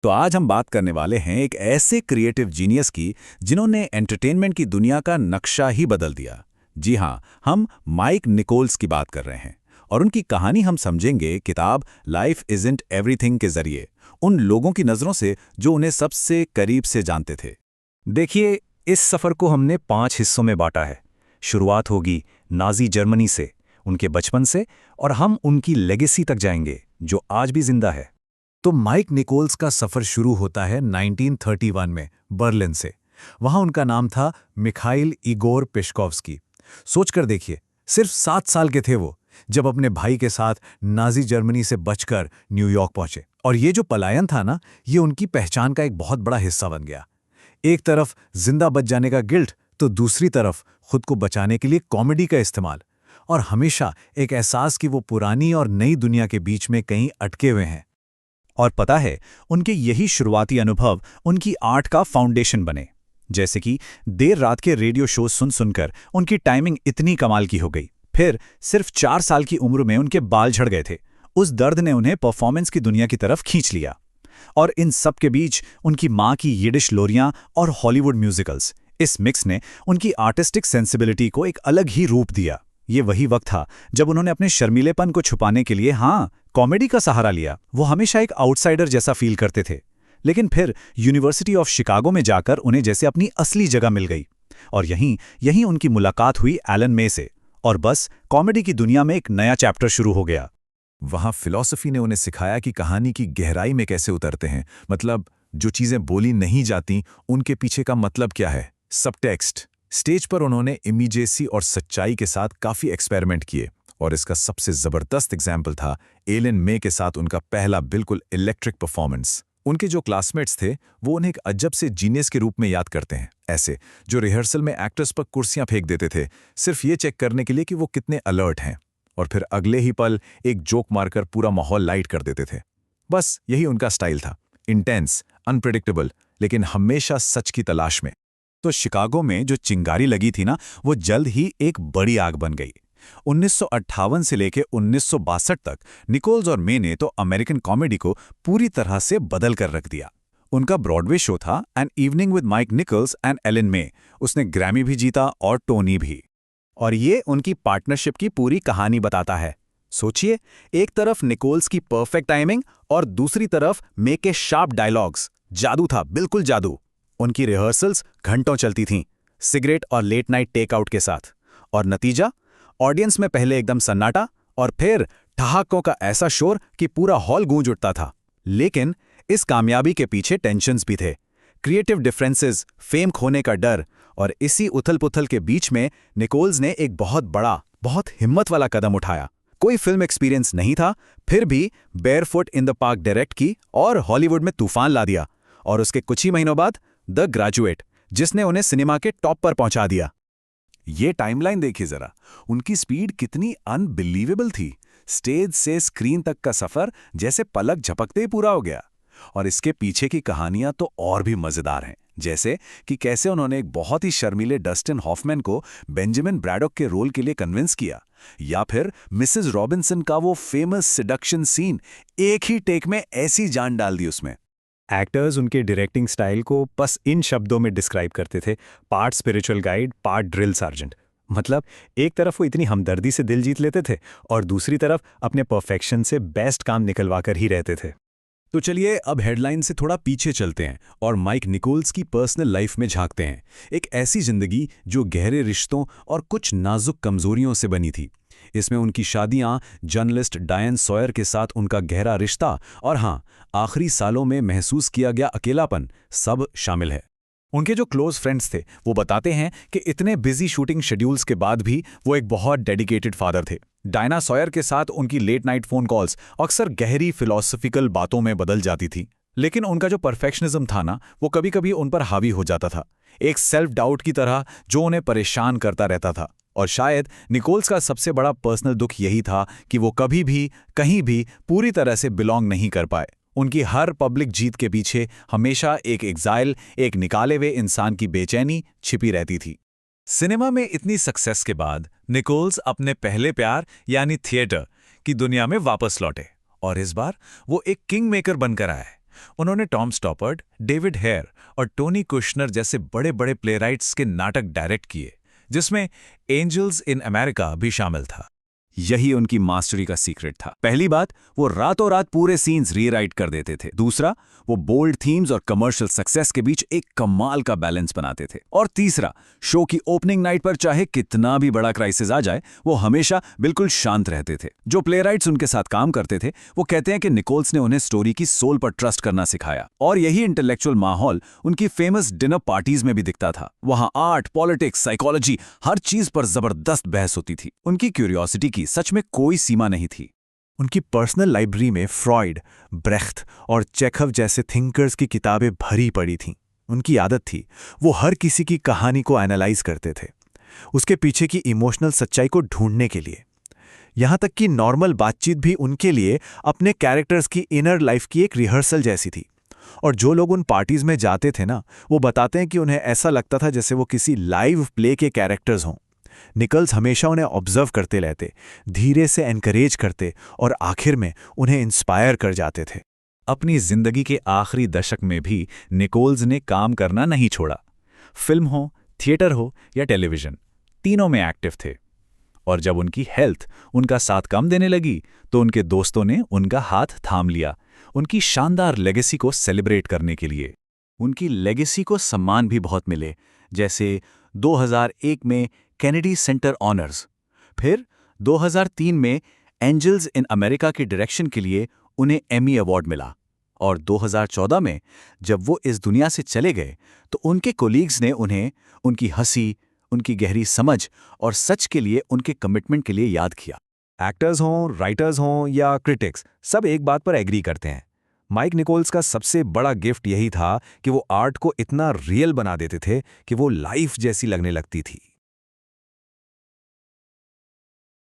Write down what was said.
तो आज हम बात करने वाले हैं एक ऐसे क्रिएटिव जीनियस की जिन्होंने एंटरटेनमेंट की दुनिया का नक्शा ही बदल दिया। जी हाँ, हम माइक निकोल्स की बात कर रहे हैं और उनकी कहानी हम समझेंगे किताब लाइफ इज़न्ट एवरीथिंग के जरिए, उन लोगों की नज़रों से जो उन्हें सबसे करीब से जानते थे। देखिए, इस सफ़र को हमने 5 हिस्सों में बांटा है। शुरुआत होगी नाज़ी जर्मनी से, उनके बचपन से, और हम उनकी लेगेसी तक जाएंगे जो आज भी जिंदा है। तो माइक निकोल्स का सफ़र शुरू होता है 1931 में बर्लिन से। वहां उनका नाम था मिखाइल इगोर पेशकोव्स्की। सोचकर देखिए, सिर्फ 7 साल के थे वो जब अपने भाई के साथ नाज़ी जर्मनी से बचकर न्यूयॉर्क पहुंचे। और ये जो पलायन था ना, ये उनकी पहचान का एक बहुत बड़ा हिस्सा बन गया। एक तरफ जिंदा बच जाने का गिल्ट, तो दूसरी तरफ खुद को बचाने के लिए कॉमेडी का इस्तेमाल, और हमेशा एक एहसास कि वो पुरानी और नई दुनिया के बीच में कहीं अटके हुए हैं। और पता है, उनके यही शुरुआती अनुभव उनकी आर्ट का फाउंडेशन बने। जैसे कि देर रात के रेडियो शो सुन सुनकर उनकी टाइमिंग इतनी कमाल की हो गई। फिर सिर्फ 4 साल की उम्र में उनके बाल झड़ गए थे। उस दर्द ने उन्हें परफॉर्मेंस की दुनिया की तरफ खींच लिया। और इन सब के बीच उनकी माँ की यिडिश लोरियां और हॉलीवुड म्यूजिकल्स, इस मिक्स ने उनकी आर्टिस्टिक सेंसिबिलिटी को एक अलग ही रूप दिया। ये वही वक्त था जब उन्होंने अपने शर्मीलेपन को छुपाने के लिए कॉमेडी का सहारा लिया। वो हमेशा एक आउटसाइडर जैसा फील करते थे, लेकिन फिर यूनिवर्सिटी ऑफ शिकागो में जाकर उन्हें जैसे अपनी असली जगह मिल गई। और यहीं उनकी मुलाकात हुई एलन मे से, और बस कॉमेडी की दुनिया में एक नया चैप्टर शुरू हो गया। वहां फिलॉसफी ने उन्हें सिखाया कि कहानी की गहराई में कैसे उतरते हैं। मतलब, जो चीजें बोली नहीं जाती उनके पीछे का मतलब क्या है, सबटेक्स्ट। स्टेज पर उन्होंने इमीडिएसी और सच्चाई के साथ काफी एक्सपेरिमेंट किए, और इसका सबसे जबरदस्त एग्जाम्पल था एलन मे के साथ उनका पहला बिल्कुल इलेक्ट्रिक परफॉर्मेंस। उनके जो क्लासमेट्स थे वो उन्हें एक अजब से जीनियस के रूप में याद करते हैं, ऐसे जो रिहर्सल में एक्टर्स पर कुर्सियां फेंक देते थे, सिर्फ ये चेक करने के लिए कि वो कितने अलर्ट हैं, और फिर अगले ही पल एक जोक मारकर पूरा माहौल लाइट कर देते थे। बस यही उनका स्टाइल था, इंटेंस, अनप्रेडिक्टेबल, लेकिन हमेशा सच की तलाश में। तो शिकागो में जो चिंगारी लगी थी ना, वो जल्द ही एक बड़ी आग बन गई। 1958 से लेकर 1962 तक निकोल्स और मे ने तो अमेरिकन कॉमेडी को पूरी तरह से बदल कर रख दिया। उनका ब्रॉडवे शो था an evening with Mike Nichols and Elaine May. उसने ग्रैमी भी जीता और टोनी भी। और ये उनकी पार्टनरशिप की पूरी कहानी बताता है। सोचिए, एक तरफ निकोल्स की परफेक्ट टाइमिंग और दूसरी तरफ मे के शार्प डायलॉग्स। जादू था, बिल्कुल जादू। उनकी रिहर्सल्स घंटों चलती थीं, सिगरेट और लेट नाइट टेकआउट के साथ। और नतीजा, ऑडियंस में पहले एकदम सन्नाटा, और फिर ठहाकों का ऐसा शोर कि पूरा हॉल गूंज उठता था। लेकिन इस कामयाबी के पीछे टेंशन्स भी थे, क्रिएटिव डिफरेंसेस, फेम खोने का डर। और इसी उथल-पुथल के बीच में निकोल्स ने एक बहुत बड़ा, बहुत हिम्मत वाला कदम उठाया। कोई फिल्म एक्सपीरियंस नहीं था, फिर भी barefoot in the park direct की और हॉलीवुड में तूफान ला दिया। और उसके कुछ ही महीनों बाद द ग्रेजुएट, जिसने उन्हें सिनेमा के टॉप पर पहुंचा दिया। ये टाइमलाइन देखिए जरा, उनकी स्पीड कितनी अनबिलीवेबल थी। स्टेज से स्क्रीन तक का सफर जैसे पलक झपकते ही पूरा हो गया। और इसके पीछे की कहानियां तो और भी मजेदार हैं, जैसे कि कैसे उन्होंने एक बहुत ही शर्मीले डस्टिन हॉफमैन को बेंजामिन ब्रैडॉक के रोल के लिए कन्विंस किया, या फिर मिसेस रॉबिन्सन का वो फेमस सिडक्शन सीन, एक ही टेक में ऐसी जान डाल दी उसमें। एक्टर्स उनके डायरेक्टिंग स्टाइल को बस इन शब्दों में डिस्क्राइब करते थे, part spiritual guide, part drill sergeant. मतलब, एक तरफ वो इतनी हमदर्दी से दिल जीत लेते थे और दूसरी तरफ अपने परफेक्शन से बेस्ट काम निकलवा कर ही रहते थे। तो चलिए अब हेडलाइन से थोड़ा पीछे चलते हैं और माइक निकोल्स की पर्सनल लाइफ में झांकते हैं। एक ऐसी जिंदगी जो गहरे रिश्तों और कुछ नाजुक कमजोरियों से बनी थी। इसमें उनकी शादियां, जर्नलिस्ट डायन सॉयर के साथ उनका गहरा रिश्ता, और आखिरी सालों में महसूस किया गया अकेलापन, सब शामिल है। उनके जो क्लोज फ्रेंड्स थे वो बताते हैं कि इतने बिजी शूटिंग शेड्यूल्स के बाद भी वो एक बहुत डेडिकेटेड फादर थे। डायना सॉयर के साथ उनकी लेट नाइट फोन कॉल्स अक्सर गहरी फिलॉसफिकल बातों में बदल जाती थी। लेकिन उनका जो परफेक्शनिज्म था ना, वो कभी-कभी उन पर हावी हो जाता था, एक सेल्फ डाउट की तरह जो उन्हें परेशान करता रहता था। और शायद निकोल्स का सबसे बड़ा पर्सनल दुख यही था कि वो कभी भी, कहीं भी पूरी तरह से बिलोंग नहीं कर पाए। उनकी हर पब्लिक जीत के पीछे हमेशा एक एग्जाइल, एक निकाले हुए इंसान की बेचैनी छिपी रहती थी। सिनेमा में इतनी सक्सेस के बाद निकोल्स अपने पहले प्यार यानी थिएटर की दुनिया में वापस लौटे, और इस बार वो एक किंग मेकर बनकर आए। उन्होंने टॉम स्टॉपर्ट, डेविड हेयर और टोनी कुशनर जैसे बड़े-बड़े प्लेराइट्स के नाटक डायरेक्ट किए, जिसमें एंजल्स इन अमेरिका भी शामिल था। यही उनकी मास्टरी का सीक्रेट था। पहली बात, वो रातों रात पूरे सीन्स रीराइट कर देते थे। दूसरा, वो बोल्ड थीम्स और कमर्शियल सक्सेस के बीच एक कमाल का बैलेंस बनाते थे। और तीसरा, शो की ओपनिंग नाइट पर चाहे कितना भी बड़ा क्राइसिस आ जाए, वो हमेशा बिल्कुल शांत रहते थे। जो प्लेराइट्स उनके साथ काम करते थे, वो कहते हैं कि निकोल्स ने उन्हें स्टोरी की सोल पर ट्रस्ट करना सिखाया। और यही इंटेलेक्चुअल माहौल उनकी फेमस डिनर पार्टीज में भी दिखता था। वहां आर्ट, पॉलिटिक्स, साइकोलॉजी, हर चीज पर जबरदस्त बहस होती थी। उनकी क्यूरियोसिटी की सच में कोई सीमा नहीं थी। उनकी पर्सनल लाइब्रेरी में फ्रॉइड, ब्रेख्त और चेखव जैसे थिंकर्स की किताबें भरी पड़ी थीं। उनकी आदत थी, वो हर किसी की कहानी को एनालाइज करते थे, उसके पीछे की इमोशनल सच्चाई को ढूंढने के लिए। यहाँ तक कि नॉर्मल बातचीत भी उनके लिए अपने कैरेक्टर्स की इनर लाइफ की एक रिहर्सल जैसी थी। और जो लोग उन पार्टीज में जाते थे ना, वो बताते हैं कि उन्हें ऐसा लगता था जैसे वो किसी लाइव प्ले के कैरेक्टर्स हों। निकल्स हमेशा उन्हें ऑब्जर्व करते रहते, धीरे से एनकरेज करते और आखिर में उन्हें इंस्पायर कर जाते थे। अपनी जिंदगी के आखिरी दशक में भी निकोल्स ने काम करना नहीं छोड़ा। फिल्म हो, थिएटर हो या टेलीविजन, तीनों में एक्टिव थे। और जब उनकी हेल्थ उनका साथ कम देने लगी, तो उनके दोस्तों ने उनका हाथ थाम लिया, उनकी शानदार लेगेसी को सेलिब्रेट करने के लिए। उनकी लेगेसी को सम्मान भी बहुत मिले, जैसे 2001 में कैनेडी सेंटर ऑनर्स। फिर 2003 में एंजल्स इन अमेरिका की डायरेक्शन के लिए उन्हें एमी अवार्ड मिला। और 2014 में जब वो इस दुनिया से चले गए, तो उनके कोलीग्स ने उन्हें उनकी हंसी, उनकी गहरी समझ और सच के लिए उनके कमिटमेंट के लिए याद किया। एक्टर्स हों, राइटर्स हों या क्रिटिक्स, सब एक बात पर एग्री करते हैं, माइक निकोल्स का सबसे बड़ा गिफ्ट यही था कि वो आर्ट को इतना रियल बना देते थे कि वो लाइफ जैसी लगने लगती थी।